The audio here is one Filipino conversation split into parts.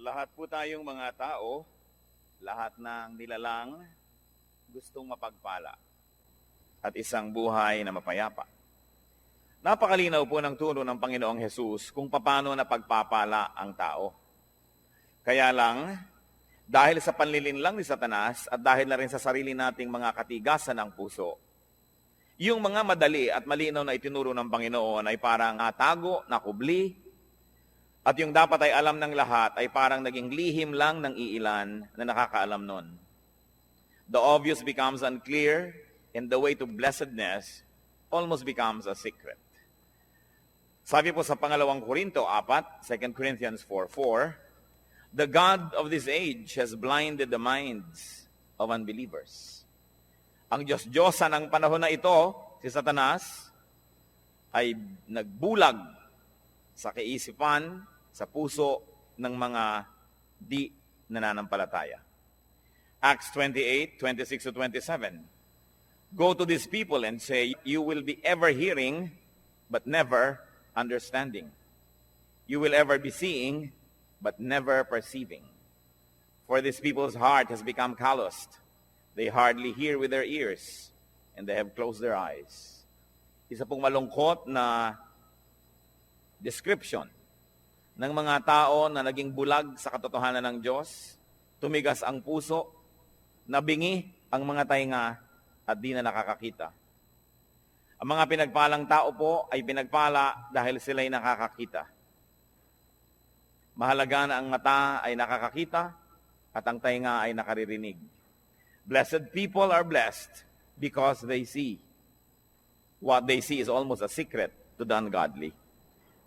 Lahat po tayong mga tao, lahat ng nilalang gustong mapagpala at isang buhay na mapayapa. Napakalinaw po ng turo ng Panginoong Hesus kung paano napagpapala ang tao. Kaya lang, dahil sa panlilinlang ni Satanas at dahil na rin sa sarili nating mga katigasan ng puso, yung mga madali at malinaw na itinuro ng Panginoon ay parang natago, nakubli, at yung dapat ay alam ng lahat ay parang naging lihim lang ng iilan na nakakaalam nun. The obvious becomes unclear, and the way to blessedness almost becomes a secret. Sabi po sa pangalawang Korinto 4, 2 Corinthians 4:4, the God of this age has blinded the minds of unbelievers. Ang Diyos-Diyosa ng panahon na ito, si Satanas, ay nagbulag sa kaisipan, sa puso ng mga di nananampalataya. Acts 28, 26-27. Go to these people and say, you will be ever hearing, but never understanding. You will ever be seeing, but never perceiving. For these people's heart has become calloused. They hardly hear with their ears, and they have closed their eyes. Isa pong malungkot na description ng mga tao na naging bulag sa katotohanan ng Diyos, tumigas ang puso, nabingi ang mga tainga at di na nakakakita. Ang mga pinagpalang tao po ay pinagpala dahil sila'y nakakakita. Mahalaga na ang mata ay nakakakita at ang tainga ay nakaririnig. Blessed people are blessed because they see. What they see is almost a secret to the ungodly.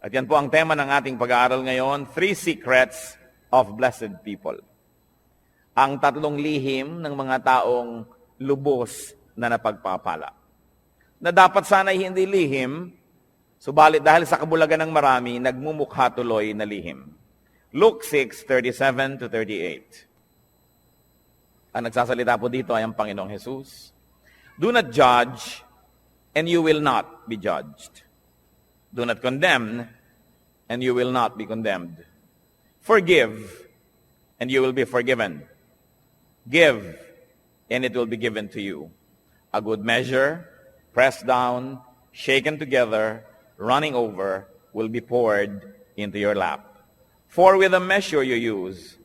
At yan po ang tema ng ating pag-aaral ngayon, 3 secrets of blessed people. Ang 3 lihim ng mga taong lubos na napagpapala. Na dapat sana'y hindi lihim, subalit dahil sa kabulagan ng marami, nagmumukha tuloy na lihim. Luke 6:37-38. Ang nagsasalita po dito ay ang Panginoong Hesus. Do not judge, and you will not be judged. Do not condemn, and you will not be condemned. Forgive, and you will be forgiven. Give, and it will be given to you. A good measure, pressed down, shaken together, running over, will be poured into your lap. For with the measure you use,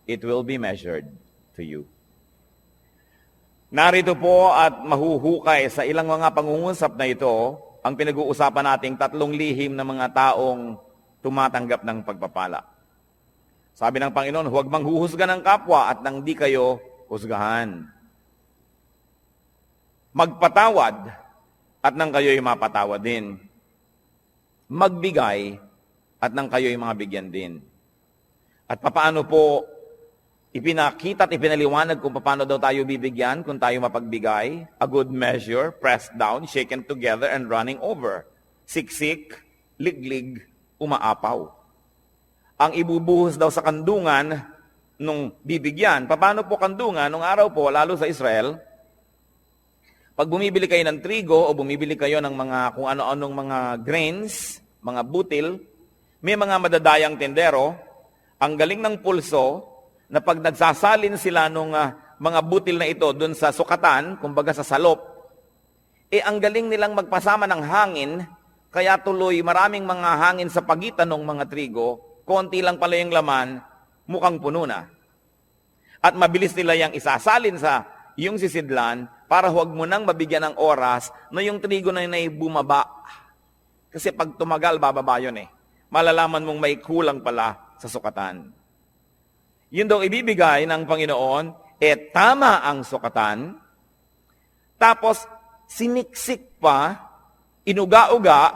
it will be measured to you. Narito po at mahuhukay sa ilang mga pangungusap na ito, ang pinag-uusapan nating 3 lihim ng mga taong tumatanggap ng pagpapala. Sabi ng Panginoon, huwag manghuhusga ng kapwa at nang di kayo husgahan. Magpatawad at nang kayo'y mapatawad din. Magbigay at nang kayo'y mabigyan din. At papaano po ipinakita at ipinaliwanag kung paano daw tayo bibigyan kung tayo mapagbigay? A good measure, pressed down, shaken together, and running over. Siksik, liglig, umaapaw. Ang ibubuhos daw sa kandungan nung bibigyan. Paano po kandungan? Nung araw po, lalo sa Israel, pag bumibili kayo ng trigo o bumibili kayo ng mga kung ano-anong mga grains, mga butil, may mga madadayang tendero, ang galing ng pulso, na pag nagsasalin sila nung mga butil na ito dun sa sukatan, kumbaga sa salop, ang galing nilang magpasama ng hangin, kaya tuloy maraming mga hangin sa pagitan ng mga trigo, konti lang pala yung laman, mukhang puno na. At mabilis nila yung isasalin sa yung sisidlan para huwag mo nang mabigyan ng oras na yung trigo na yun ay bumaba. Kasi pag tumagal, bababa yun eh. Malalaman mong may kulang pala sa sukatan. Yun daw ibibigay ng Panginoon, tama ang sukatan, tapos siniksik pa, inuga-uga,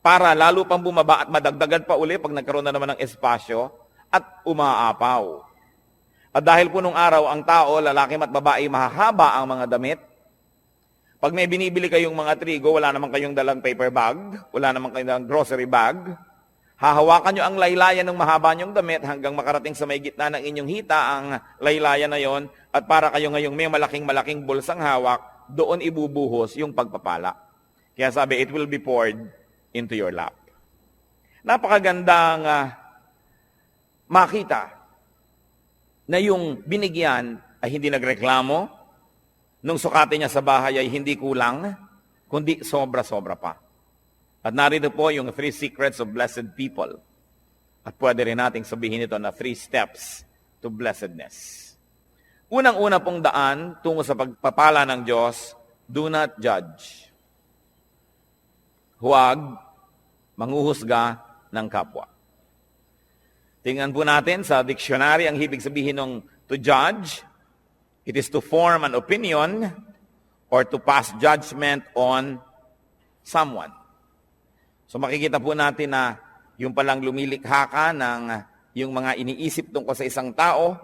para lalo pang bumaba at madagdagan pa uli pag nagkaroon na naman ng espasyo, at umaapaw. At dahil po nung araw, ang tao, lalaki at babae, mahahaba ang mga damit. Pag may binibili kayong mga trigo, wala naman kayong dalang paper bag, wala naman kayong dalang grocery bag, hahawakan nyo ang laylayan ng mahaba nyong damit hanggang makarating sa may gitna ng inyong hita ang laylayan na yon, at para kayo ngayong may malaking-malaking bulsang hawak, doon ibubuhos yung pagpapala. Kaya sabi, it will be poured into your lap. Napakagandang makita na yung binigyan ay hindi nagreklamo, nung sukatin niya sa bahay ay hindi kulang, kundi sobra-sobra pa. At narito po yung 3 secrets of blessed people. At pwede rin nating sabihin ito na 3 steps to blessedness. Unang-una pong daan tungo sa pagpapala ng Diyos, do not judge. Huwag manghuhusga ng kapwa. Tingnan po natin sa dictionary ang ibig sabihin ng to judge. It is to form an opinion or to pass judgment on someone. So makikita po natin na yung palang lumilikha ka ng yung mga iniisip tungkol sa isang tao,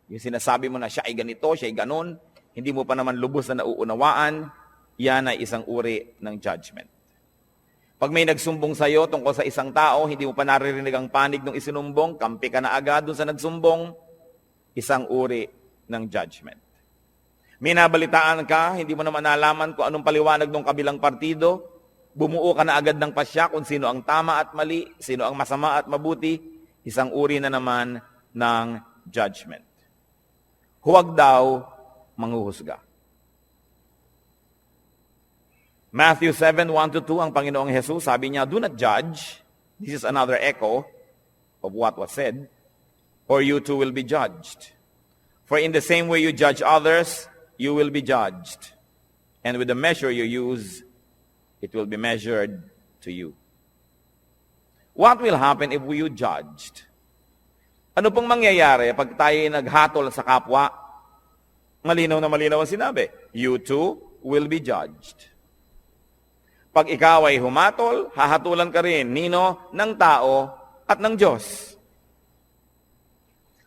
yung sinasabi mo na siya ay ganito, siya ay ganon, hindi mo pa naman lubos na nauunawaan, yan ay isang uri ng judgment. Pag may nagsumbong sa iyo tungkol sa isang tao, hindi mo pa naririnig ang panig ng isinumbong, kampi ka na agad dun sa nagsumbong, isang uri ng judgment. May nabalitaan ka, hindi mo naman nalaman kung anong paliwanag ng kabilang partido, bumuo ka na agad ng pasya kung sino ang tama at mali, sino ang masama at mabuti, isang uri na naman ng judgment. Huwag daw manghuhusga. Matthew 7:1-2, ang Panginoong Jesus, sabi niya, do not judge. This is another echo of what was said. Or you too will be judged. For in the same way you judge others, you will be judged. And with the measure you use, it will be measured to you. What will happen if you judged? Ano pong mangyayari pag tayo naghatol sa kapwa? Malinaw na malinaw ang sinabi. You too will be judged. Pag ikaw ay humatol, hahatulan ka rin, nino, ng tao at ng Diyos.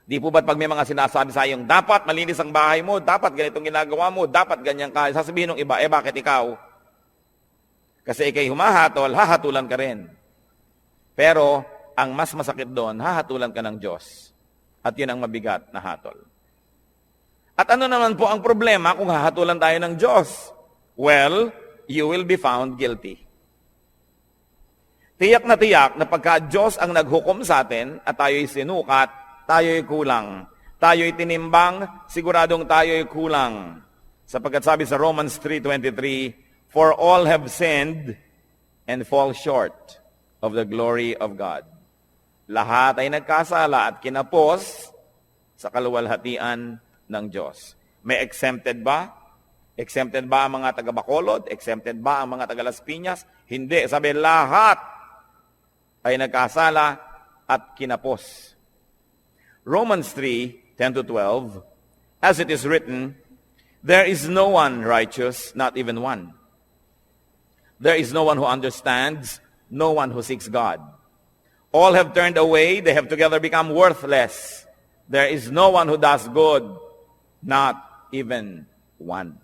Di po ba't pag may mga sinasabi sa iyong, dapat malinis ang bahay mo, dapat ganitong ginagawa mo, dapat ganyan ka, sasabihin ng iba, bakit ikaw? Kasi ikay humahatol, hahatulan ka rin. Pero, ang mas masakit doon, hahatulan ka ng Diyos. At yun ang mabigat na hatol. At ano naman po ang problema kung hahatulan tayo ng Diyos? Well, you will be found guilty. Tiyak na pagka Diyos ang naghukom sa atin at tayo'y sinukat, tayo'y kulang. Tayo'y tinimbang, siguradong tayo'y kulang. Sapagkat sabi sa Romans 3:23, for all have sinned and fall short of the glory of God. Lahat ay nagkasala at kinapos sa kaluwalhatian ng Diyos. May exempted ba? Exempted ba ang mga taga-Bacolod? Exempted ba ang mga taga-Las Piñas? Hindi. Sabi, lahat ay nagkasala at kinapos. Romans 3:10-12, as it is written, there is no one righteous, not even one. There is no one who understands, no one who seeks God. All have turned away, they have together become worthless. There is no one who does good, not even one.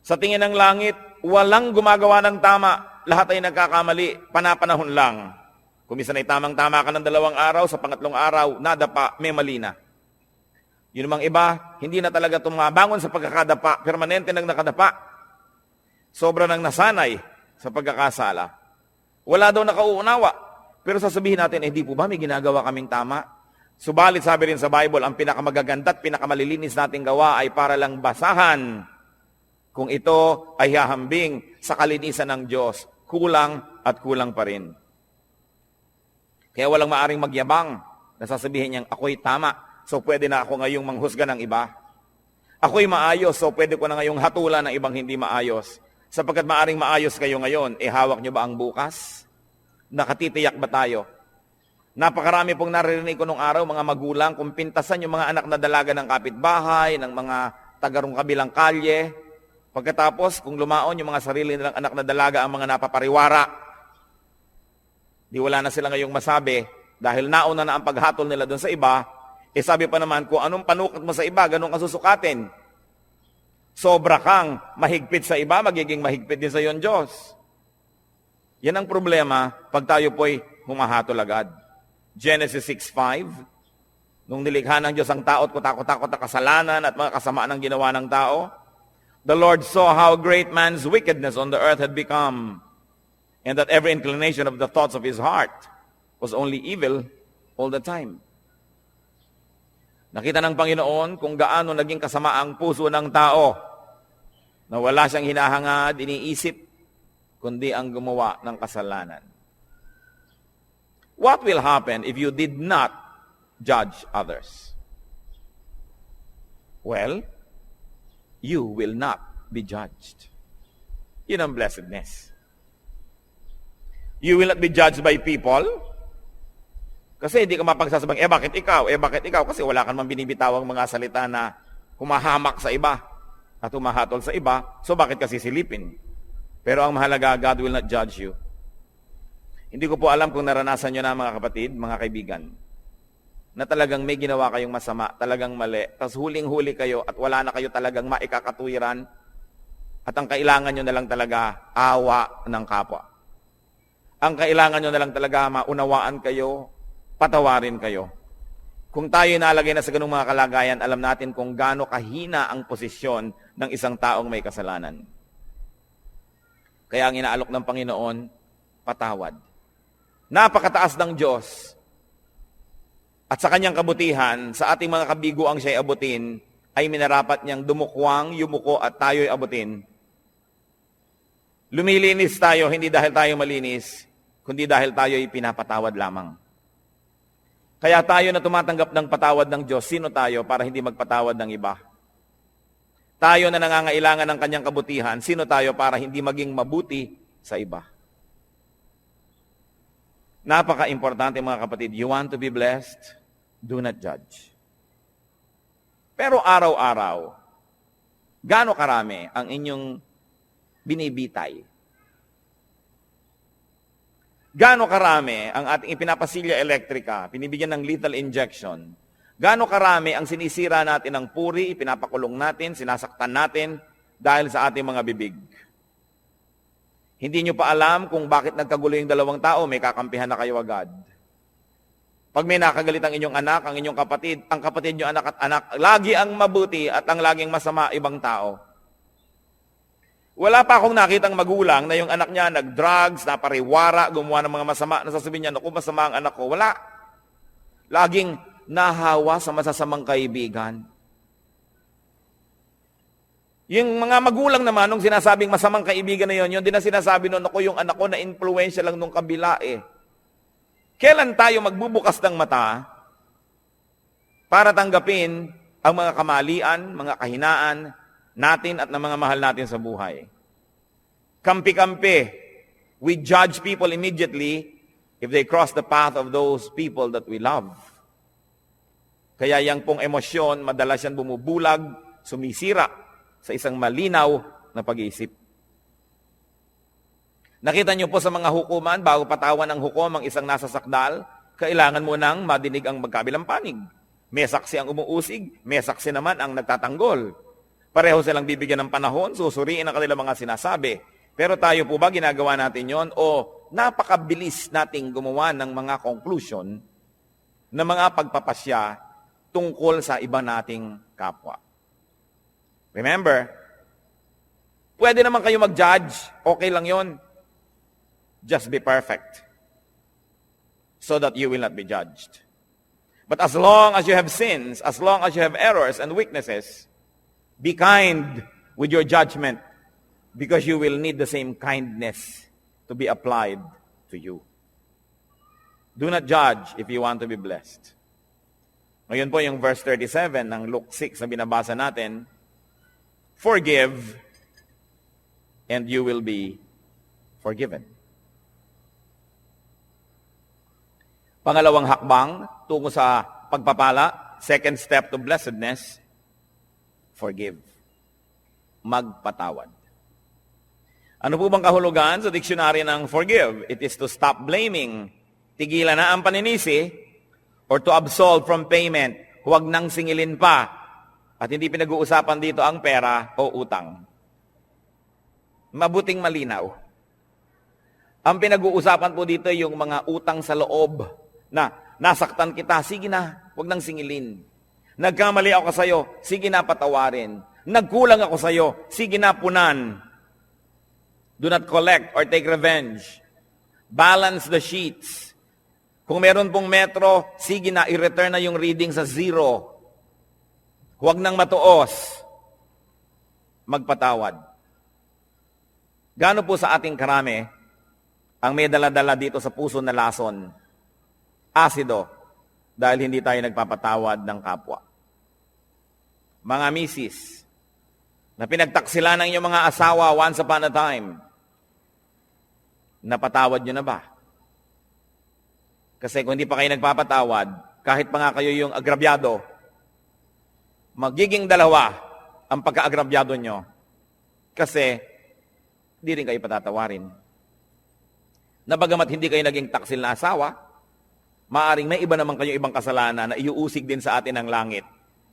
Sa tingin ng langit, walang gumagawa ng tama. Lahat ay nagkakamali, panapanahon lang. Kung minsan ay tamang-tama ka ng 2 araw, sa pangatlong araw, nadapa, may mali na. Yun namang iba, hindi na talaga tumabangon sa pagkakadapa, permanente nang nakadapa. Sobra nang nasanay sa pagkakasala. Wala daw nakauunawa. Pero sasabihin natin, hindi po ba may ginagawa kaming tama? Subalit sabi rin sa Bible, ang pinakamagaganda at pinakamalilinis nating gawa ay para lang basahan kung ito ay hahambing sa kalinisan ng Diyos. Kulang at kulang pa rin. Kaya walang maaring magyabang na sasabihin niyang, ako'y tama, so pwede na ako ngayong manghusga ng iba. Ako'y maayos, so pwede ko na ngayong hatulan ng ibang hindi maayos. Sapagkat maaring maayos kayo ngayon, hawak niyo ba ang bukas? Nakatitiyak ba tayo? Napakarami pong naririnig ko nung araw, mga magulang, kung pintasan yung mga anak na dalaga ng kapitbahay, ng mga tagarong kabilang kalye. Pagkatapos, kung lumaon yung mga sarili nilang anak na dalaga ang mga napapariwara, di wala na sila ngayong masabi, dahil nauna na ang paghatol nila doon sa iba, sabi pa naman, kung anong panukat mo sa iba, ganun ka susukatin. Sobra kang mahigpit sa iba, magiging mahigpit din sa iyon Diyos. Yan ang problema pag tayo po'y humahatol agad. Genesis 6:5, nung nilikha ng Diyos ang tao at kutakot-takot na kasalanan at mga kasamaan ng ginawa ng tao, the Lord saw how great man's wickedness on the earth had become, and that every inclination of the thoughts of his heart was only evil all the time. Nakita ng Panginoon kung gaano naging kasama ang puso ng tao na wala siyang hinahangad, iniisip, kundi ang gumawa ng kasalanan. What will happen if you did not judge others? Well, you will not be judged. Yun ang blessedness. You will not be judged by people. Kasi hindi ka mapagsasabang, bakit ikaw? Bakit ikaw? Kasi wala ka naman binibitawang mga salita na humahamak sa iba at humahatol sa iba. So bakit kasi silipin? Pero ang mahalaga, God will not judge you. Hindi ko po alam kung naranasan nyo na mga kapatid, mga kaibigan, na talagang may ginawa kayong masama, talagang mali, tapos huling-huli kayo at wala na kayo talagang maikakatuwiran at ang kailangan nyo na lang talaga awa ng kapwa. Ang kailangan nyo na lang talaga maunawaan kayo, patawarin kayo. Kung tayo nalagay na sa ganung mga kalagayan, alam natin kung gaano kahina ang posisyon ng isang taong may kasalanan. Kaya ang inaalok ng Panginoon, patawad. Napakataas ng Diyos. At sa kanyang kabutihan, sa ating mga kabiguang siya'y abutin, ay minarapat niyang dumukwang, yumuko at tayo'y abutin. Lumilinis tayo, hindi dahil tayo malinis, kundi dahil tayo'y pinapatawad lamang. Kaya tayo na tumatanggap ng patawad ng Diyos, sino tayo para hindi magpatawad ng iba? Tayo na nangangailangan ng kanyang kabutihan, sino tayo para hindi maging mabuti sa iba? Napaka-importante mga kapatid, you want to be blessed, do not judge. Pero araw-araw, gaano karami ang inyong binibitay? Gaano karami ang ating ipinapasilya elektrika, pinibigyan ng lethal injection? Gaano karami ang sinisira natin ng puri, pinapakulong natin, sinasaktan natin dahil sa ating mga bibig? Hindi nyo pa alam kung bakit nagkagulo yung dalawang tao, may kakampihan na kayo agad. Pag may nakagalit ang inyong anak, ang inyong kapatid, ang kapatid nyo anak at anak, lagi ang mabuti at ang laging masama ibang tao. Wala pa akong nakitang magulang na yung anak niya nag-drugs, napariwara, gumawa ng mga masama, nasasabihin niya, naku, masama ang anak ko. Wala. Laging nahawa sa masasamang kaibigan. Yung mga magulang naman, nung sinasabing masamang kaibigan na yun, yun din na sinasabi nun, ako yung anak ko na influensya lang nung kabila eh. Kailan tayo magbubukas ng mata para tanggapin ang mga kamalian, mga kahinaan natin at ng mga mahal natin sa buhay? Kampi-kampi. We judge people immediately if they cross the path of those people that we love. Kaya yang pong emosyon, madalas yan bumubulag, sumisira sa isang malinaw na pag-iisip. Nakita niyo po sa mga hukuman, bago patawan ng hukom ang isang nasa sakdal, kailangan mo nang madinig ang magkabilang panig. May saksi ang umuusig, may saksi naman ang nagtatanggol. Pareho silang bibigyan ng panahon, susuriin ang kanilang mga sinasabi. Pero tayo po ba ginagawa natin yon o napakabilis nating gumawa ng mga conclusion na mga pagpapasya tungkol sa iba nating kapwa? Remember, pwede naman kayo mag-judge, okay lang yon. Just be perfect so that you will not be judged. But as long as you have sins, as long as you have errors and weaknesses, be kind with your judgment because you will need the same kindness to be applied to you. Do not judge if you want to be blessed. Ngayon po yung verse 37 ng Luke 6 na binabasa natin, forgive and you will be forgiven. Pangalawang hakbang tungo sa pagpapala, second step to blessedness, forgive. Magpatawad. Ano po bang kahulugan sa dictionary ng forgive? It is to stop blaming. Tigilan na ang paninisi or to absolve from payment. Huwag nang singilin pa. At hindi pinag-uusapan dito ang pera o utang. Mabuting malinaw. Ang pinag-uusapan po dito yung mga utang sa loob na nasaktan kita, sige na, huwag nang singilin. Nagkamali ako sa iyo, sige na patawarin. Nagkulang ako sa iyo, sige na punan. Do not collect or take revenge. Balance the sheets. Kung meron pong metro, sige na, i-return na yung reading sa zero. Huwag nang matuos, magpatawad. Gaano po sa ating karami ang may dala-dala dito sa puso na lason? Asido, dahil hindi tayo nagpapatawad ng kapwa. Mga misis, na pinagtaksilan ng inyong mga asawa once upon a time, napatawad nyo na ba? Kasi kung hindi pa kayo nagpapatawad, kahit pa nga kayo yung agrabyado, magiging dalawa ang pagka-agrabyado nyo. Kasi, hindi rin kayo patatawarin. Na bagamat hindi kayo naging taksil na asawa, maaring may iba naman kayong ibang kasalanan na iuusig din sa atin ng langit.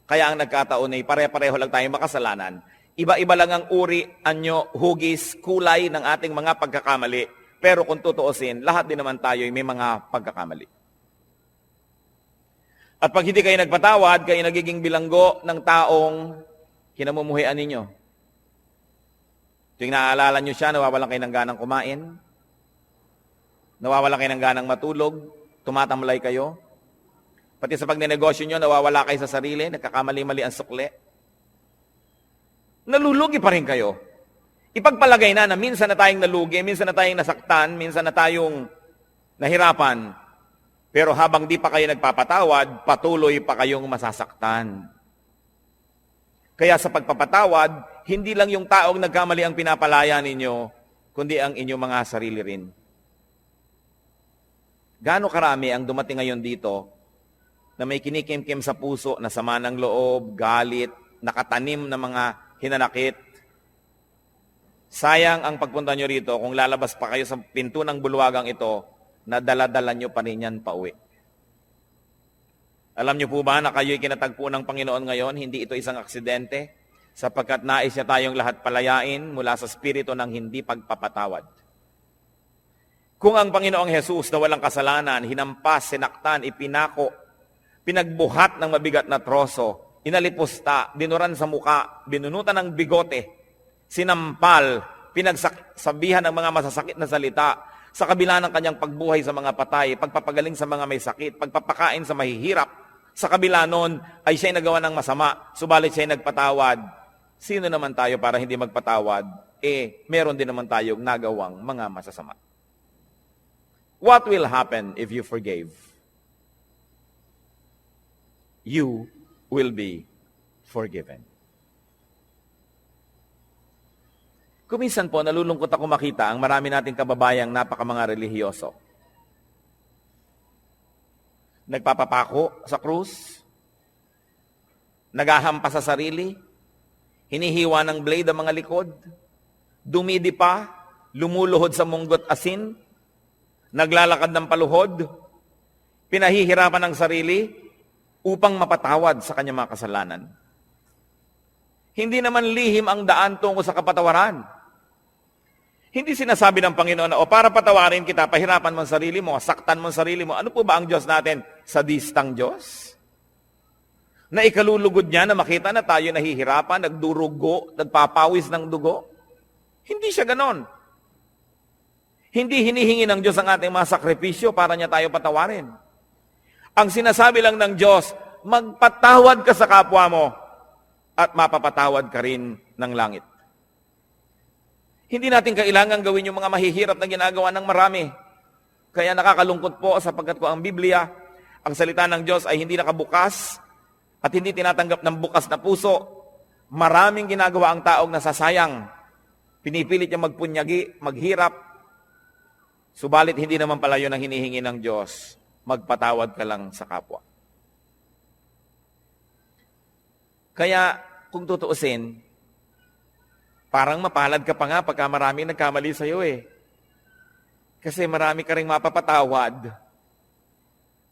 Kaya ang nagkataon ay pare-pareho lang tayong makasalanan. Iba-iba lang ang uri, anyo, hugis, kulay ng ating mga pagkakamali. Pero kung tutuusin, lahat din naman tayo ay may mga pagkakamali. At pag hindi kayo nagpatawad, kayo nagiging bilanggo ng taong kinamumuhian ninyo. Tuwing naaalala nyo siya, nawawalan kayo ng ganang kumain, nawawalan kayo ng ganang matulog, tumatamlay kayo. Pati sa pagnenegosyo nyo, nawawala kayo sa sarili, nagkakamali-mali ang sukle. Nalulugi pa rin kayo. Ipagpalagay na minsan na tayong nalugi, minsan na tayong nasaktan, minsan na tayong nahirapan. Pero habang di pa kayo nagpapatawad, patuloy pa kayong masasaktan. Kaya sa pagpapatawad, hindi lang yung taong nagkamali ang pinapalaya ninyo, kundi ang inyong mga sarili rin. Gaano karami ang dumating ngayon dito na may kinikim-kim sa puso na sama ng loob, galit, nakatanim na mga hinanakit. Sayang ang pagpunta nyo rito kung lalabas pa kayo sa pinto ng bulwagang ito na dala-dala nyo pa rin yan pauwi. Alam nyo po ba na kayo'y kinatagpo ng Panginoon ngayon, hindi ito isang aksidente, sapagkat nais niya tayong lahat palayain mula sa spirito ng hindi pagpapatawad. Kung ang Panginoong Jesus na walang kasalanan, hinampas, sinaktan, ipinako, pinagbuhat ng mabigat na troso, inalipusta, dinuran sa muka, binunutan ng bigote, sinampal, pinagsabihan ng mga masasakit na salita, sa kabila ng kanyang pagbuhay sa mga patay, pagpapagaling sa mga may sakit, pagpapakain sa mahihirap, sa kabila nun ay siya'y nagawa ng masama, subalit siya'y nagpatawad. Sino naman tayo para hindi magpatawad? Meron din naman tayong nagawang mga masasama. What will happen if you forgave? You will be forgiven. Kuminsan po, nalulungkot ako makita ang marami nating kababayang napaka-mga relihiyoso. Nagpapapako sa krus, naghahampas sa sarili, hinihiwa ng blade ang mga likod, dumidi pa, lumuluhod sa munggot asin, naglalakad ng paluhod, pinahihirapan ng sarili upang mapatawad sa kanyang mga kasalanan. Hindi naman lihim ang daan tungo sa kapatawaran. Hindi sinasabi ng Panginoon na, para patawarin kita, pahirapan mo ang sarili mo, saktan mo ang sarili mo. Ano po ba ang Diyos natin? Sadistang Diyos? Na ikalulugod niya na makita na tayo nahihirapan, nagdurugo, nagpapawis ng dugo? Hindi siya ganon. Hindi hinihingi ng Diyos ang ating mga sakripisyo para niya tayo patawarin. Ang sinasabi lang ng Diyos, magpatawad ka sa kapwa mo at mapapatawad ka rin ng langit. Hindi natin kailangan gawin yung mga mahihirap na ginagawa ng marami. Kaya nakakalungkot po sapagkat ko ang Biblia, ang salita ng Diyos ay hindi nakabukas at hindi tinatanggap ng bukas na puso. Maraming ginagawa ang taong nasasayang. Pinipilit niya magpunyagi, maghirap. Subalit hindi naman pala yun ang hinihingi ng Diyos. Magpatawad ka lang sa kapwa. Kaya kung tutuusin, parang mapalad ka pa nga pagka maraming nagkamali sa iyo Kasi marami ka ring mapapatawad.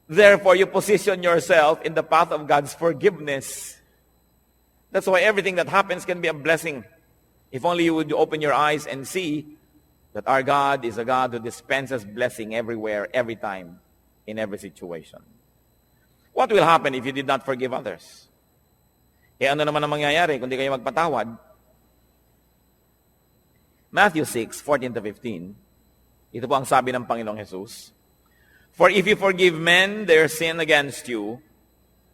Therefore, you position yourself in the path of God's forgiveness. That's why everything that happens can be a blessing. If only you would open your eyes and see that our God is a God who dispenses blessing everywhere, every time, in every situation. What will happen if you did not forgive others? Ano naman ang mangyayari kung di kayo magpatawad? Matthew 6:14-15. Ito po ang sabi ng Panginoong Jesus. For if you forgive men their sin against you,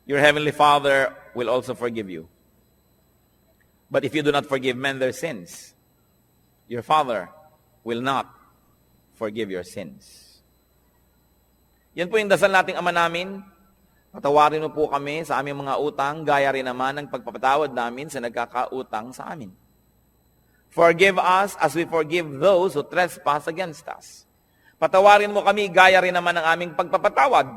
your heavenly Father will also forgive you. But if you do not forgive men their sins, your Father will not forgive your sins. Yan po yung dasal nating Ama namin. Patawarin mo po kami sa aming mga utang, gaya rin naman ng pagpapatawad namin sa nagkakautang sa amin. Forgive us as we forgive those who trespass against us. Patawarin mo kami, gaya rin naman ng aming pagpapatawad.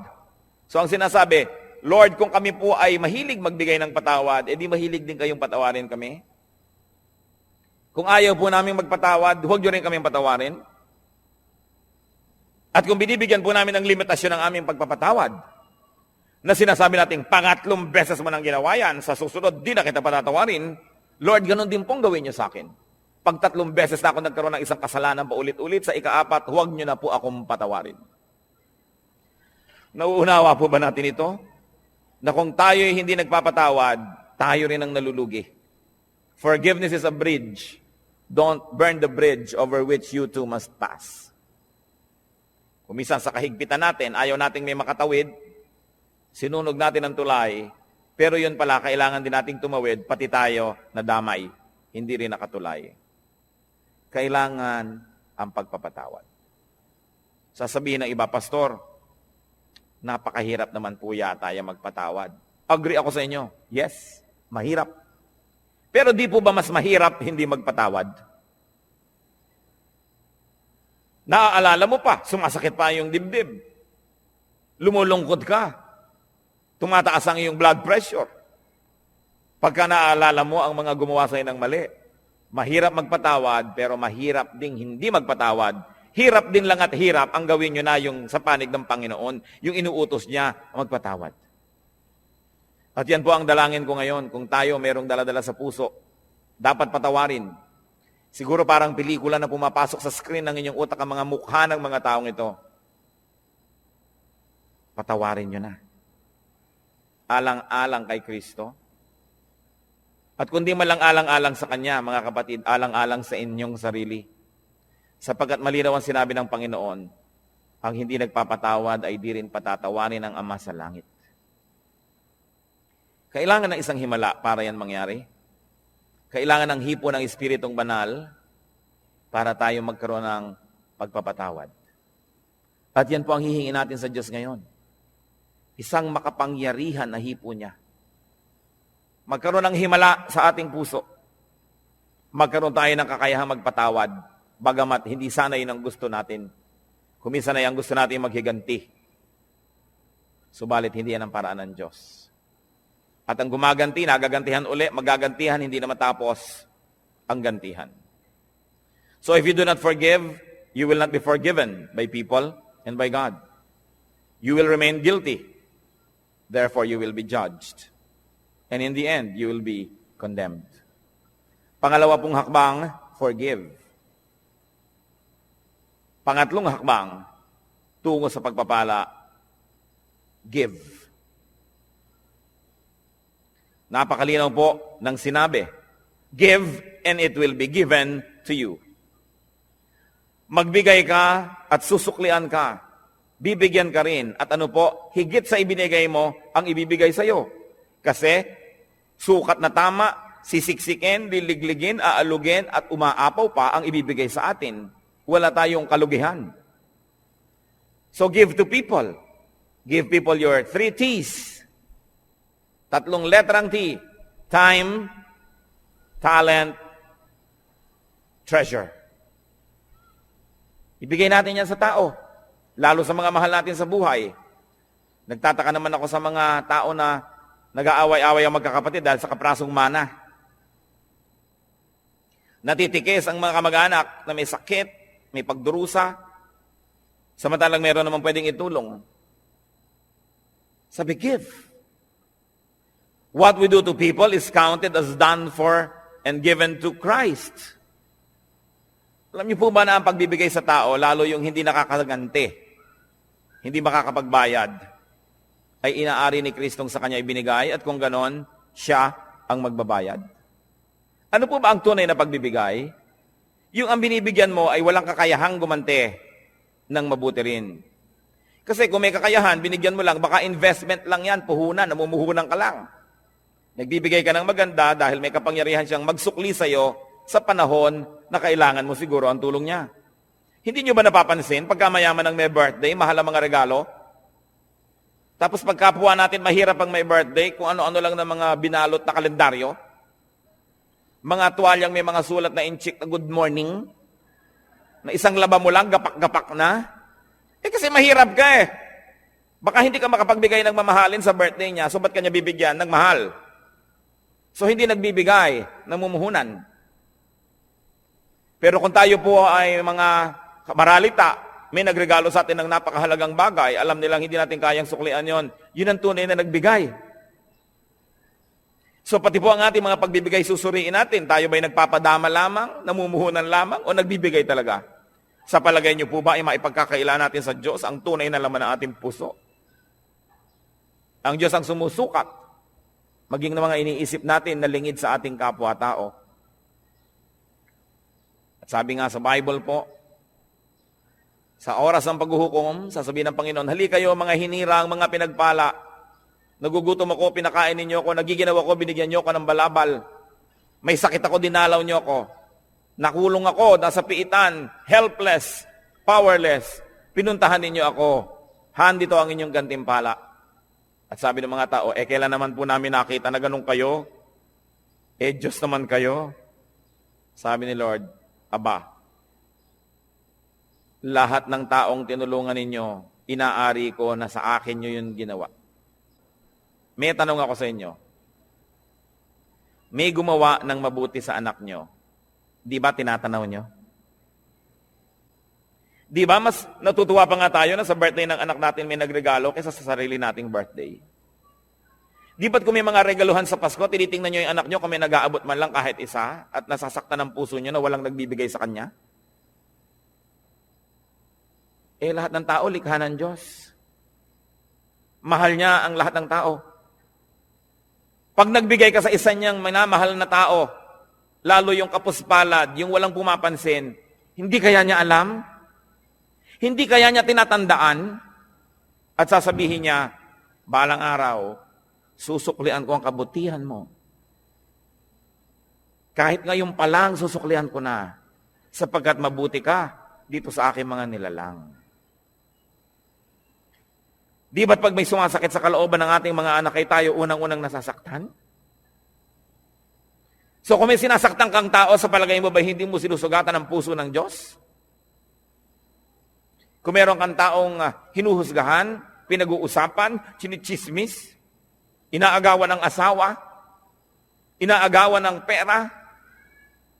So ang sinasabi, Lord, kung kami po ay mahilig magbigay ng patawad, edi mahilig din kayong patawarin kami. Kung ayaw po namin magpatawad, huwag nyo rin kaming patawarin. At kung binibigyan po namin ng limitasyon ng aming pagpapatawad, na sinasabi natin, pangatlong beses mo nang ginawa yan, sa susunod, di na kita patatawarin, Lord, ganun din pong gawin niyo sa akin. Pag 3 beses na ako nagkaroon ng isang kasalanan paulit-ulit, sa ika-4, huwag niyo na po akong patawarin. Nauunawa po ba natin ito? Na kung tayo ay hindi nagpapatawad, tayo rin ang nalulugi. Forgiveness is a bridge. Don't burn the bridge over which you too must pass. Kumisan sa kahigpitan natin, ayaw nating may makatawid, sinunog natin ang tulay, pero yun pala, kailangan din nating tumawid, pati tayo na damay, hindi rin nakatulay. Kailangan ang pagpapatawad. Sasabihin ng iba, Pastor, napakahirap naman po yata yung magpatawad. Agree ako sa inyo. Yes, mahirap. Pero di po ba mas mahirap hindi magpatawad? Naaalala mo pa, sumasakit pa yung dibdib. Lumulungkot ka. Tumataas ang iyong blood pressure. Pagka naaalala mo ang mga gumawa sa'yo ng mali. Mahirap magpatawad, pero mahirap ding hindi magpatawad. Hirap din lang at hirap ang gawin nyo na yung sa panig ng Panginoon, yung inuutos niya magpatawad. At yan po ang dalangin ko ngayon, kung tayo merong daladala sa puso, dapat patawarin. Siguro parang pelikula na pumapasok sa screen ng inyong utak ang mga mukha ng mga taong ito. Patawarin nyo na. Alang-alang kay Kristo. At kung di man lang alang-alang sa Kanya, mga kapatid, alang-alang sa inyong sarili. Sapagkat malinaw ang sinabi ng Panginoon, ang hindi nagpapatawad ay di rin patatawarin ng Ama sa langit. Kailangan ng isang himala para yan mangyari. Kailangan ng hipo ng Espiritong Banal para tayo magkaroon ng pagpapatawad. At yan po ang hihingi natin sa Diyos ngayon. Isang makapangyarihan na hipo niya. Magkaroon ng himala sa ating puso. Magkaroon tayo ng kakayahang magpatawad, bagamat hindi sana yun ang gusto natin. Kuminsan ay ang gusto natin maghiganti. Subalit hindi yan ang paraan ng Diyos. At ang gumaganti, nagagantihan uli, magagantihan, hindi na matapos ang gantihan. So if you do not forgive, you will not be forgiven by people and by God. You will remain guilty. Therefore, you will be judged. And in the end, you will be condemned. Pangalawa pong hakbang, forgive. Pangatlong hakbang, tungo sa pagpapala, give. Napakalinaw po ng sinabi, give and it will be given to you. Magbigay ka at susuklian ka. Bibigyan ka rin. At ano po, higit sa ibinigay mo, ang ibibigay sa iyo. Kasi, sukat na tama, sisiksikin, liligligin, aalugin, at umaapaw pa ang ibibigay sa atin. Wala tayong kalugihan. So give to people. Give people your 3 T's. 3 letrang T. Time, talent, treasure. Ibigay natin yan sa tao. Lalo sa mga mahal natin sa buhay. Nagtataka naman ako sa mga tao na nag-aaway-away ang magkakapatid dahil sa kaprasong mana. Natitikis ang mga kamag-anak na may sakit, may pagdurusa, samantalang meron naman pwedeng itulong. Sabi, give. What we do to people is counted as done for and given to Christ. Alam niyo po ba na ang pagbibigay sa tao, lalo yung hindi nakakaganti, hindi makakapagbayad, ay inaari ni Kristong sa kanya ibinigay at kung ganon, siya ang magbabayad. Ano po ba ang tunay na pagbibigay? Yung ang binibigyan mo ay walang kakayahang gumante ng mabuti rin. Kasi kung may kakayahan, binigyan mo lang, baka investment lang yan, puhunan, namumuhunan ka lang. Nagbibigay ka ng maganda dahil may kapangyarihan siyang magsukli sa'yo sa panahon na kailangan mo siguro ang tulong niya. Hindi nyo ba napapansin, pagka mayaman ang may birthday, mahal ang mga regalo? Tapos pagkapwa natin, mahirap ang may birthday, kung ano-ano lang ng mga binalot na kalendaryo. Mga tuwalyang may mga sulat na inchik na good morning, na isang laba mo lang, gapak-gapak na. Kasi mahirap ka eh. Baka hindi ka makapagbigay ng mamahalin sa birthday niya, so ba't kanya bibigyan ng mahal? So hindi nagbibigay, namumuhunan. Pero kung tayo po ay mga maralita, may nagregalo sa atin ng napakahalagang bagay, alam nilang hindi natin kayang suklian yon. Yun ang tunay na nagbigay. So pati po ang ating mga pagbibigay susuriin natin, tayo ba'y nagpapadama lamang, namumuhunan lamang, o nagbibigay talaga? Sa palagay niyo po ba ay maipagkakaila natin sa Diyos ang tunay na laman ng ating puso? Ang Diyos ang sumusukat, maging na mga iniisip natin na lingid sa ating kapwa-tao. At sabi nga sa Bible po, sa oras ng paghuhukom, sasabihin ng Panginoon, hali kayo mga hinirang, mga pinagpala. Nagugutom ako, pinakain ninyo ako, nagiginaw ako, binigyan niyo ako ng balabal. May sakit ako, dinalaw niyo ako. Nakulong ako, nasa piitan, helpless, powerless. Pinuntahan ninyo ako. Handito ang inyong gantimpala. At sabi ng mga tao, kailan naman po namin nakita na ganun kayo? Diyos naman kayo. Sabi ni Lord, Aba, lahat ng taong tinulungan ninyo, inaari ko na sa akin nyo yun ginawa. May tanong ako sa inyo. May gumawa ng mabuti sa anak nyo. Di ba tinatanaw nyo? Di ba mas natutuwa pa nga tayo na sa birthday ng anak natin may nagregalo kaysa sa sarili nating birthday? Di ba't kung may mga regaluhan sa Pasko, tinitingnan nyo yung anak nyo kung may nag-aabot man lang kahit isa at nasasaktan ng puso nyo na walang nagbibigay sa kanya? Lahat ng tao, likha ng Diyos. Mahal niya ang lahat ng tao. Pag nagbigay ka sa isa niyang minamahal na tao, lalo yung kapuspalad, yung walang pumapansin, hindi kaya niya alam? Hindi kaya niya tinatandaan? At sasabihin niya, balang araw, susuklian ko ang kabutihan mo. Kahit ngayon pa lang, susuklian ko na, sapagkat mabuti ka dito sa aking mga nilalang. Di ba't pag may sumasakit sa kalooban ng ating mga anak ay tayo unang-unang nasasaktan? So kung may sinasaktan kang tao, sa palagay mo ba hindi mo sinusugatan ang puso ng Diyos? Kung meron kang taong hinuhusgahan, pinag-uusapan, chinichismis, inaagawan ng asawa, inaagawan ng pera,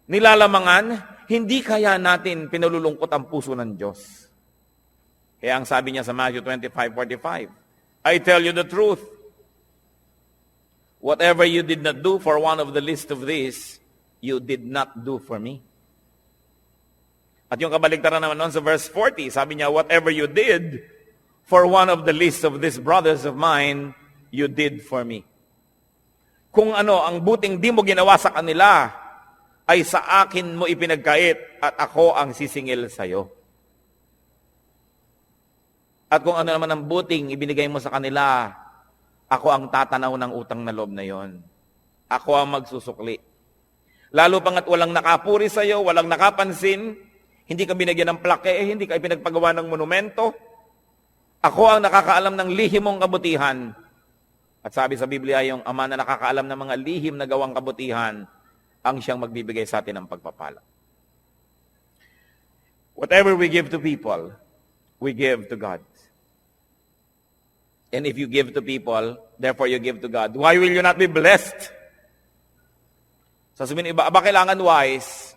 nilalamangan, hindi kaya natin pinalulungkot ang puso ng Diyos. Kaya ang sabi niya sa Matthew 25:45, I tell you the truth, whatever you did not do for one of the least of these, you did not do for me. At yung kabaligtaran naman noon sa verse 40, sabi niya, whatever you did for one of the least of these brothers of mine, you did for me. Kung ano, ang buting di mo ginawa sa kanila, ay sa akin mo ipinagkait at ako ang sisingil sa iyo. At kung ano naman ang buting ibinigay mo sa kanila, ako ang tatanaw ng utang na loob na yon. Ako ang magsusukli. Lalo pangat walang nakapuri sa iyo, walang nakapansin, hindi ka binigyan ng plaque, hindi ka ipinagpagawa ng monumento. Ako ang nakakaalam ng lihim mong kabutihan. At sabi sa Biblia, yung ama na nakakaalam ng mga lihim na gawang kabutihan, ang siyang magbibigay sa atin ng pagpapala. Whatever we give to people, we give to God. And if you give to people, therefore you give to God, why will you not be blessed? Sasabihin iba, kailangan wise?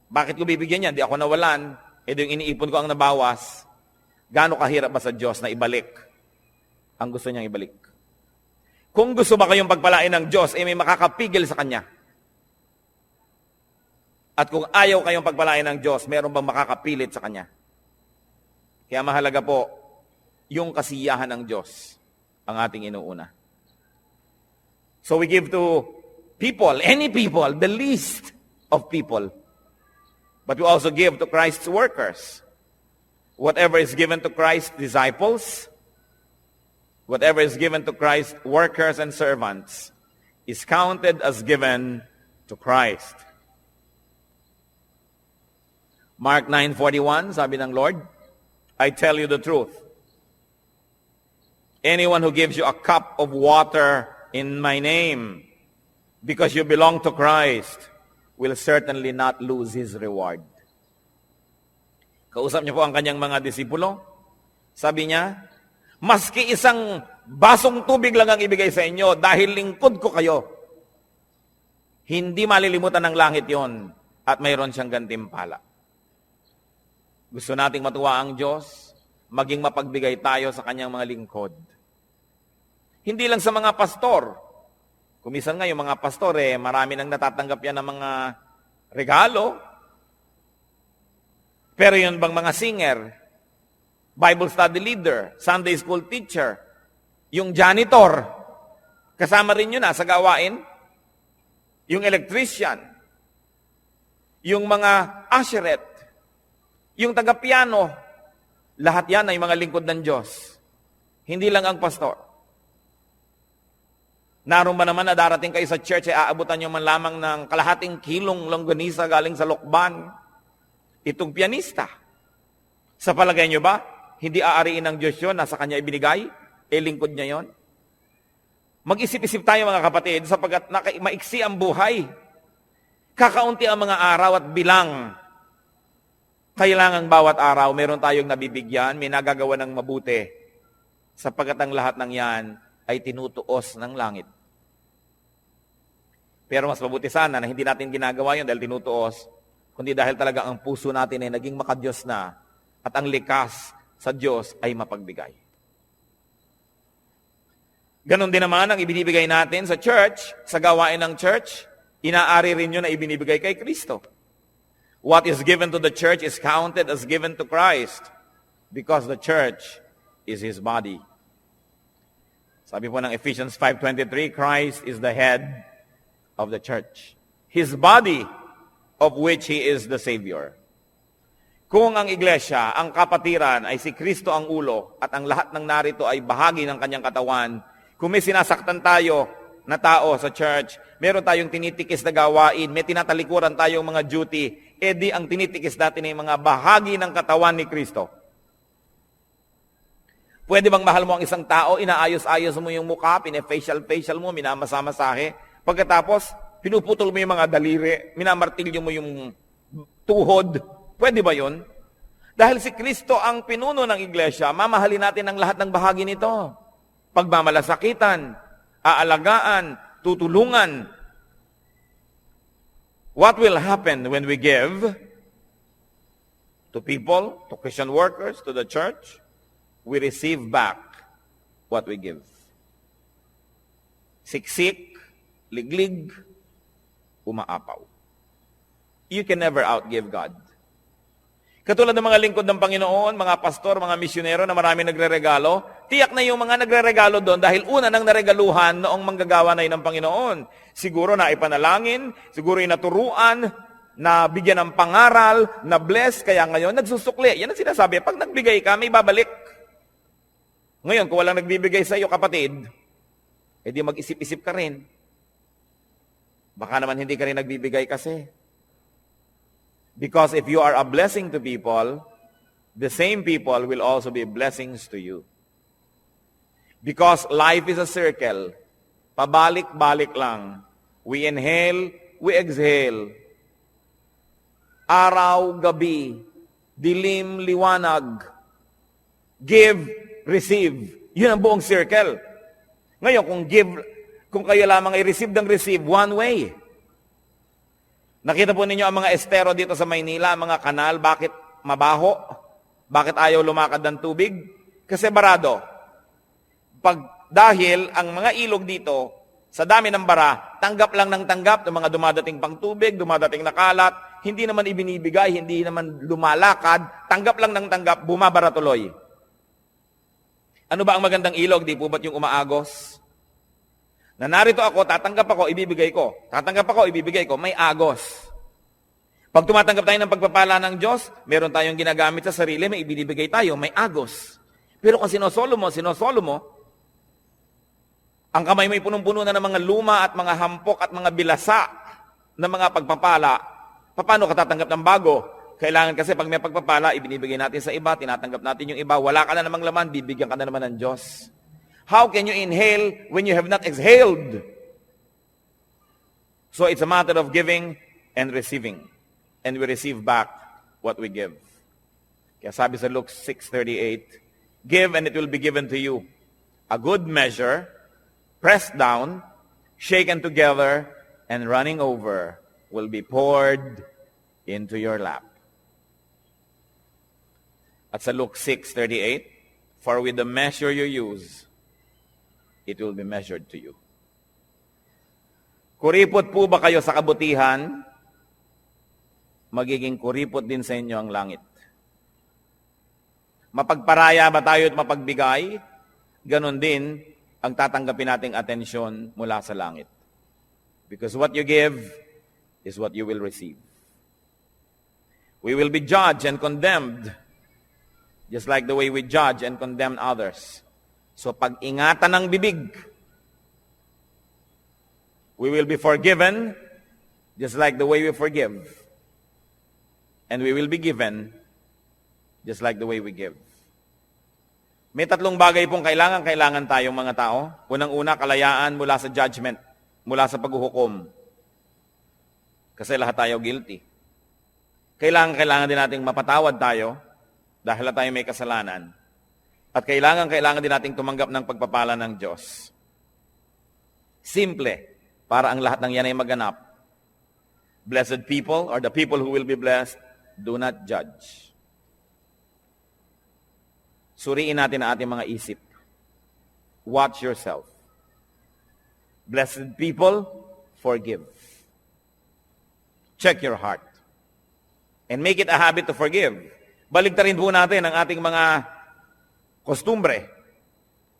Bakit ko bibigyan yan? Di ako nawalan. Yung iniipon ko ang nabawas. Gaano kahirap ba sa Diyos na ibalik ang gusto niyang ibalik? Kung gusto ba kayong pagpalain ng Diyos, may makakapigil sa Kanya. At kung ayaw kayong pagpalain ng Diyos, meron bang makakapilit sa Kanya? Kaya mahalaga po, yung kasiyahan ng Diyos ang ating inuuna. So we give to people, any people, the least of people. But we also give to Christ's workers. Whatever is given to Christ's disciples, Whatever is given to Christ, workers and servants, is counted as given to Christ. Mark 9:41, sabi ng Lord, I tell you the truth. Anyone who gives you a cup of water in my name, because you belong to Christ, will certainly not lose his reward. Kausap niyo po ang kanyang mga disipulo. Sabi niya, maski isang basong tubig lang ang ibigay sa inyo dahil lingkod ko kayo, hindi malilimutan ng langit yon at mayroon siyang gantimpala. Gusto nating matuwa ang Diyos, maging mapagbigay tayo sa kanyang mga lingkod. Hindi lang sa mga pastor. Kumisan nga yung mga pastor, marami nang natatanggap yan ng mga regalo. Pero yun bang mga singer, Bible study leader, Sunday school teacher, yung janitor, kasama rin yun sa gawain, yung electrician, yung mga usherette, yung taga-piano, lahat yan ay mga lingkod ng Diyos. Hindi lang ang pastor. Naroon ba naman na darating kayo sa church, aabutan nyo man lamang ng kalahating kilong longganisa galing sa Lokban, itong pianista. Sa palagay nyo ba, hindi aariin ng Diyos yun, nasa Kanya ibinigay, lingkod niya yon? Mag-isip-isip tayo mga kapatid, sapagkat maiksi ang buhay. Kakaunti ang mga araw at bilang. Kailangang bawat araw, meron tayong nabibigyan, may nagagawa ng mabuti, sapagkat ang lahat ng yan ay tinutuos ng langit. Pero mas mabuti sana na hindi natin ginagawa yun dahil tinutuos, kundi dahil talaga ang puso natin ay naging makadiyos na at ang likas sa Diyos ay mapagbigay. Ganon din naman ang ibinibigay natin sa church, sa gawain ng church, inaari rin yun na ibinibigay kay Kristo. What is given to the church is counted as given to Christ because the church is His body. Sabi po ng Ephesians 5:23, Christ is the head of the church, His body, of which He is the Savior. Kung ang iglesia, ang kapatiran ay si Kristo ang ulo at ang lahat ng narito ay bahagi ng kanyang katawan, kung may sinasaktan tayo na tao sa church, meron tayong tinitikis na gawain, may tinatalikuran tayong mga duty, di ang tinitikis natin ay mga bahagi ng katawan ni Kristo. Pwede bang mahal mo ang isang tao, inaayos-ayos mo yung mukha, pine-facial mo, minamasa-masahe, pagkatapos, pinuputol mo yung mga daliri, minamartilyo mo yung tuhod, pwede ba yun? Dahil si Kristo ang pinuno ng iglesia, mamahalin natin ang lahat ng bahagi nito. Pagmamalasakitan, aalagaan, tutulungan. What will happen when we give to people, to Christian workers, to the church? We receive back what we give. Siksik, liglig, umaapaw. You can never outgive God. Katulad ng mga lingkod ng Panginoon, mga pastor, mga misyonero na marami nagre-regalo, tiyak na yung mga nagre-regalo doon dahil una nang naregaluhan noong manggagawa na yun ng Panginoon. Siguro na ipanalangin, siguro yung naturuan, na bigyan ng pangaral, na bless, kaya ngayon nagsusukli. Yan ang sinasabi, pag nagbigay ka, may babalik. Ngayon, kung walang nagbibigay sa iyo, kapatid, edi mag-isip-isip ka rin. Baka naman hindi ka rin nagbibigay kasi. Because if you are a blessing to people, the same people will also be blessings to you. Because life is a circle. Pabalik-balik lang. We inhale, we exhale. Araw, gabi, dilim, liwanag. Give, receive. Yun ang buong circle. Ngayon, kung kayo lamang i-receive ng receive, one way. Nakita po ninyo ang mga estero dito sa Maynila, mga kanal, bakit mabaho? Bakit ayaw lumakad ng tubig? Kasi barado. Dahil ang mga ilog dito, sa dami ng bara, tanggap lang ng tanggap ng mga dumadating pang tubig, dumadating na kalat, hindi naman ibinibigay, hindi naman lumalakad, tanggap lang ng tanggap, bumabara tuloy. Ano ba ang magandang ilog? Di po ba't yung umaagos? Na narito ako, tatanggap ako, ibibigay ko. Tatanggap ako, ibibigay ko. May agos. Pag tumatanggap tayo ng pagpapala ng Diyos, meron tayong ginagamit sa sarili, may ibinibigay tayo, may agos. Pero kung sinosolo mo, Ang kamay mo'y punong-puno na ng mga luma at mga hampok at mga bilasa na mga pagpapala. Paano ka tatanggap ng bago? Kailangan kasi pag may pagpapala, ibinibigay natin sa iba, tinatanggap natin yung iba, wala ka na namang laman, bibigyan ka na naman ng Diyos. How can you inhale when you have not exhaled? So it's a matter of giving and receiving. And we receive back what we give. Kaya sabi sa Luke 6:38, give and it will be given to you. A good measure, pressed down, shaken together, and running over will be poured into your lap. At sa Luke 6:38, for with the measure you use, it will be measured to you. Kuripot po ba kayo sa kabutihan? Magiging kuripot din sa inyo ang langit. Mapagparaya ba tayo at mapagbigay? Ganon din ang tatanggapin nating atensyon mula sa langit. Because what you give is what you will receive. We will be judged and condemned just like the way we judge and condemn others. So pag-ingatan ng bibig. We will be forgiven just like the way we forgive. And we will be given just like the way we give. May tatlong bagay pong kailangan tayong mga tao. Unang-una, kalayaan mula sa judgment, mula sa paghuhukom. Kasi lahat tayo guilty. Kailangan din nating mapatawad tayo dahil tayo may kasalanan. At kailangan din nating tumanggap ng pagpapala ng Diyos. Simple, para ang lahat ng yan ay maganap. Blessed people, or the people who will be blessed, do not judge. Suriin natin ang ating mga isip. Watch yourself. Blessed people, forgive. Check your heart. And make it a habit to forgive. Baligtarin po natin ang ating mga kostumbre.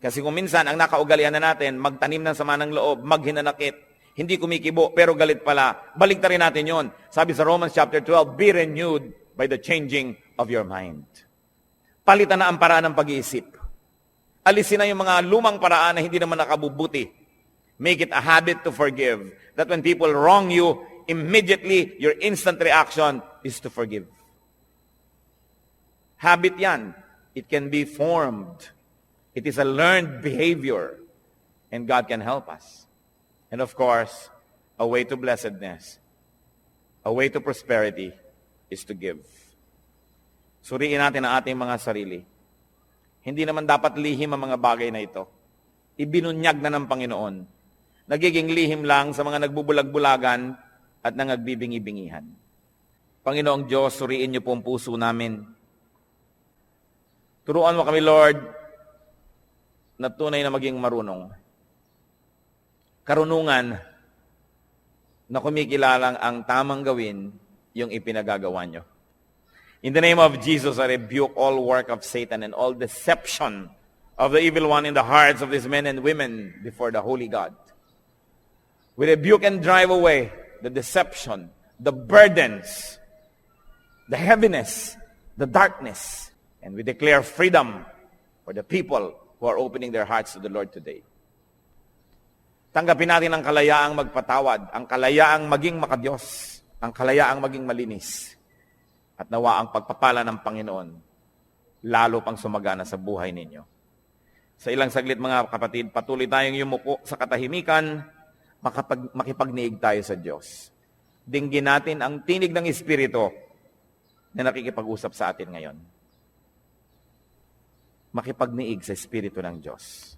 Kasi kung minsan, ang nakaugalian na natin, magtanim ng sama ng loob, maghinanakit, hindi kumikibo, pero galit pala. Baligtarin natin yon. Sabi sa Romans chapter 12, be renewed by the changing of your mind. Palitan na ang paraan ng pag-iisip. Alisin na yung mga lumang paraan na hindi naman nakabubuti. Make it a habit to forgive. That when people wrong you, immediately, your instant reaction is to forgive. Habit yan. It can be formed. It is a learned behavior. And God can help us. And of course, a way to blessedness, a way to prosperity, is to give. Suriin natin ang ating mga sarili. Hindi naman dapat lihim ang mga bagay na ito. Ibinunyag na ng Panginoon. Nagiging lihim lang sa mga nagbubulag-bulagan at nangagbibingi-bingihan. Panginoong Diyos, suriin niyo po ang puso namin. Turuan mo kami, Lord, na tunay na maging marunong. Karunungan na kumikilalang ang tamang gawin yung ipinagagawa nyo. In the name of Jesus, I rebuke all work of Satan and all deception of the evil one in the hearts of these men and women before the Holy God. We rebuke and drive away the deception, the burdens, the heaviness, the darkness, and we declare freedom for the people who are opening their hearts to the Lord today. Tanggapin natin ang kalayaang magpatawad, ang kalayaang maging makadiyos, ang kalayaang maging malinis, at nawa ang pagpapala ng Panginoon, lalo pang sumagana sa buhay ninyo. Sa ilang saglit mga kapatid, patuloy tayong yumuko sa katahimikan, makipagniig tayo sa Diyos. Dinggin natin ang tinig ng Espiritu na nakikipag-usap sa atin ngayon. Makipagniig sa Espiritu ng Diyos.